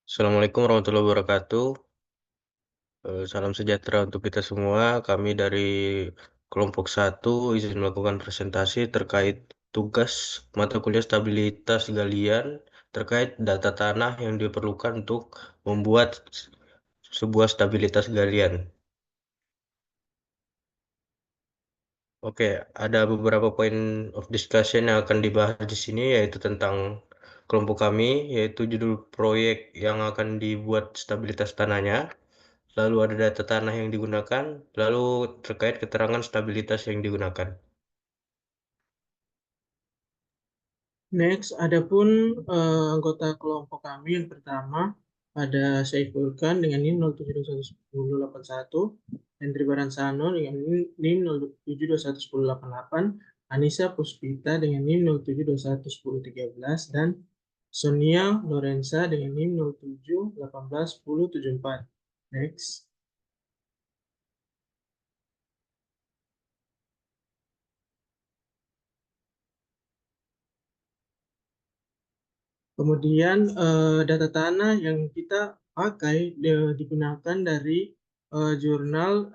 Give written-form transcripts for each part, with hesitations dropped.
Assalamualaikum warahmatullahi wabarakatuh. Salam sejahtera untuk kita semua. Kami dari kelompok 1 izin melakukan presentasi terkait tugas mata kuliah stabilitas galian terkait data tanah yang diperlukan untuk membuat sebuah stabilitas galian. Oke, ada beberapa poin of discussion yang akan dibahas di sini, yaitu tentang kelompok kami, yaitu judul proyek yang akan dibuat stabilitas tanahnya. Lalu ada data tanah yang digunakan, lalu terkait keterangan stabilitas yang digunakan. Next, adapun anggota kelompok kami yang pertama ada Saiful Khan dengan NIM 07211081, Hendri Baransano dengan NIM 07211088, Anissa Puspita dengan NIM 07211013, dan Sonia Lorenza dengan NIM 07181074. Next. Kemudian data tanah yang kita pakai digunakan dari jurnal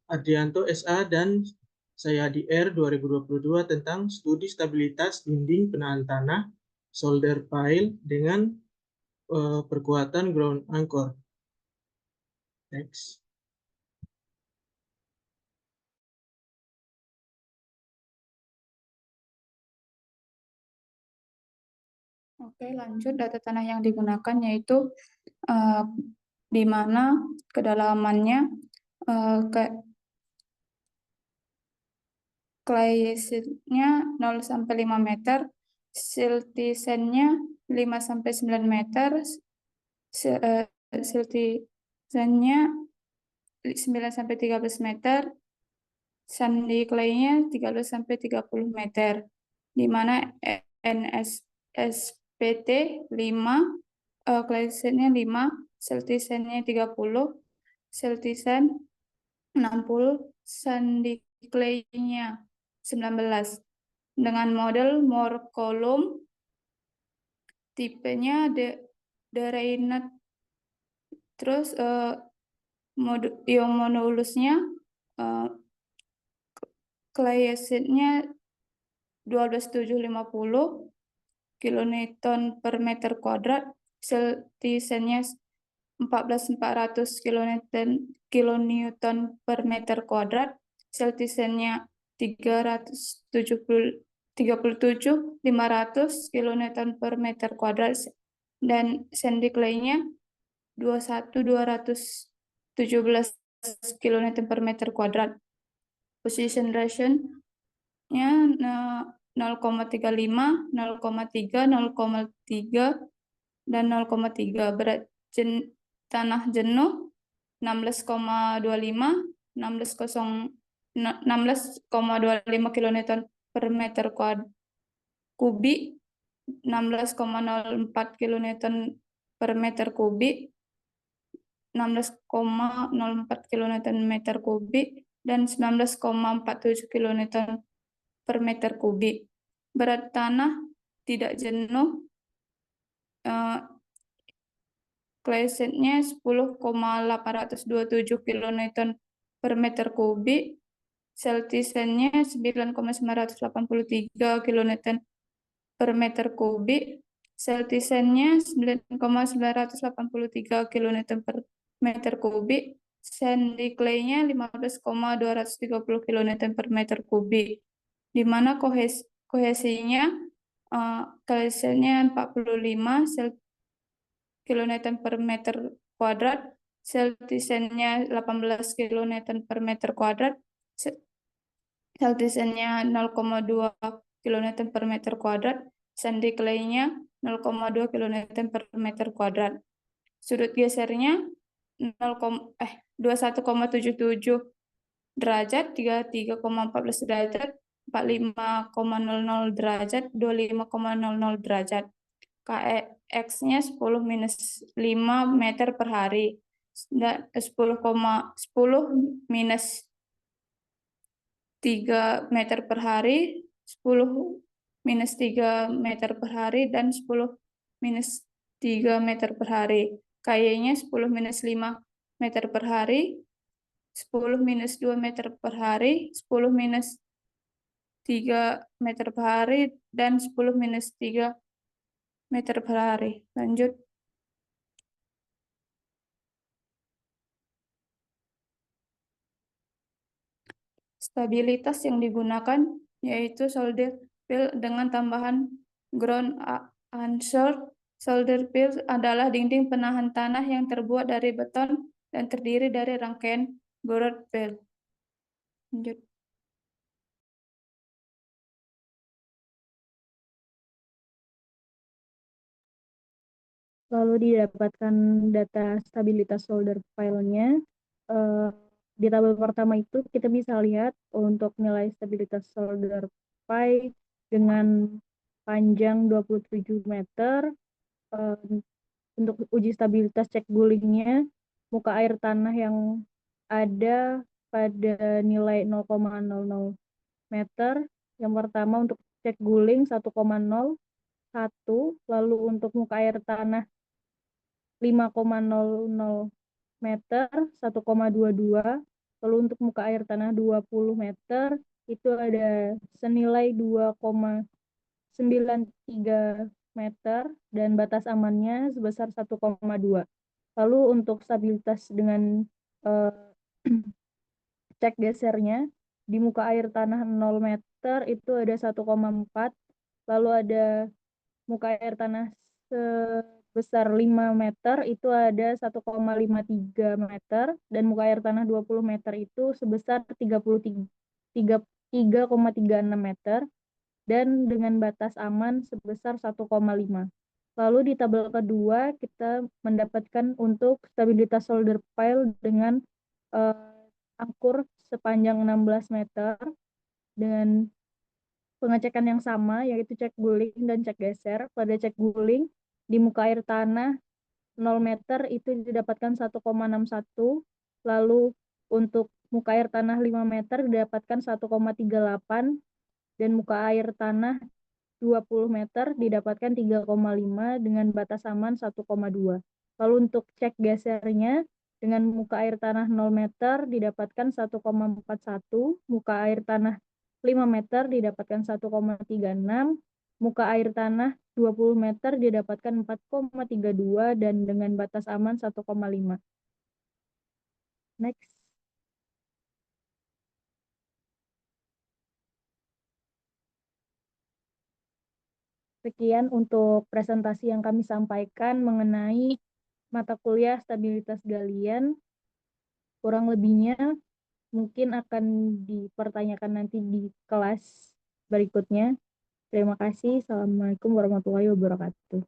Ardianto SA dan Sayadi R 2022 tentang studi stabilitas dinding penahan tanah solder pile dengan perkuatan ground anchor. Next. Oke, lanjut. Data tanah yang digunakan yaitu di mana kedalamannya clay-nya 0 sampai 5 meter, siltisennya 5 sampai 9 meter, siltisennya 9 sampai 13 meter, sandi clay-nya 13 sampai 30 meter, di mana NSSPT 5, clay-nya 5, siltisennya 30, siltisen 60, sandi clay-nya 19, dengan model Moore column, tipenya Drained, terus yang modulusnya clay acid-nya 12.750 kilonewton per meter kuadrat, siltisennya 14.400 kilonewton per meter kuadrat, siltisennya 37.500 kilonewton per meter kuadrat, dan sandy clay-nya 21.217 kilonewton per meter kuadrat. Position ratio-nya 0,35, 0,3, 0,3, dan 0,3. Berat tanah jenuh 16,25, 16,25 kilonewton per meter kubik, 16,04 kilonewton per meter kubik, 16,04 kilonewton meter kubik, dan 19,47 kilonewton per meter kubik. Berat tanah tidak jenuh clay-nya 10,827 kilonewton per meter kubik, siltisennya 9,983 kilonewton per meter kubik, siltisennya 9,983 kilonewton per meter kubik, sandy clay-nya 15,230 kilonewton per meter kubik, di mana kohesinya clay-nya 45 kilonewton per meter kuadrat, siltisennya 18 kilonewton per meter kuadrat, siltisennya 0,2 kilonewton per meter kuadrat, sandy clay-nya 0,2 kilonewton per meter kuadrat. Sudut gesernya 21,77 derajat, 33,14 derajat, 45,00 derajat, 25,00 derajat. KX-nya 10-5 meter per hari, dan 10 minus 3 meter per hari, 10 minus 3 meter per hari, dan 10 minus 3 meter per hari. KY-nya 10-5 meter per hari, 10-2 meter per hari, 10-3 meter per hari, dan 10-3 meter per hari. Lanjut. Stabilitas yang digunakan yaitu solder fill dengan tambahan ground answer. Solder fill adalah dinding penahan tanah yang terbuat dari beton dan terdiri dari rangkaian ground fill. Lanjut. Lalu didapatkan data stabilitas solder file-nya. Di tabel pertama itu kita bisa lihat untuk nilai stabilitas solder file dengan panjang 27 meter. Untuk uji stabilitas cek gulingnya, muka air tanah yang ada pada nilai 0,00 meter. Yang pertama untuk cek guling 1,01, lalu untuk muka air tanah 5,00 meter 1,22, lalu untuk muka air tanah 20 meter itu ada senilai 2,93 meter dan batas amannya sebesar 1,2. Lalu untuk stabilitas dengan cek gesernya di muka air tanah 0 meter itu ada 1,4, lalu ada muka air tanah sebesar 5 meter itu ada 1,53 meter, dan muka air tanah 20 meter itu sebesar 3,36 meter, dan dengan batas aman sebesar 1,5. Lalu di tabel kedua kita mendapatkan untuk stabilitas solder pile dengan angkur sepanjang 16 meter dengan pengecekan yang sama, yaitu cek guling dan cek geser. Pada cek guling di muka air tanah 0 meter itu didapatkan 1,61, lalu untuk muka air tanah 5 meter didapatkan 1,38, dan muka air tanah 20 meter didapatkan 3,5 dengan batas aman 1,2. Lalu untuk cek gesernya dengan muka air tanah 0 meter didapatkan 1,41, muka air tanah 5 meter didapatkan 1,36, muka air tanah 20 meter didapatkan 4,32, dan dengan batas aman 1,5. Next. Sekian untuk presentasi yang kami sampaikan mengenai mata kuliah stabilitas galian. Kurang lebihnya mungkin akan dipertanyakan nanti di kelas berikutnya. Terima kasih. Assalamualaikum warahmatullahi wabarakatuh.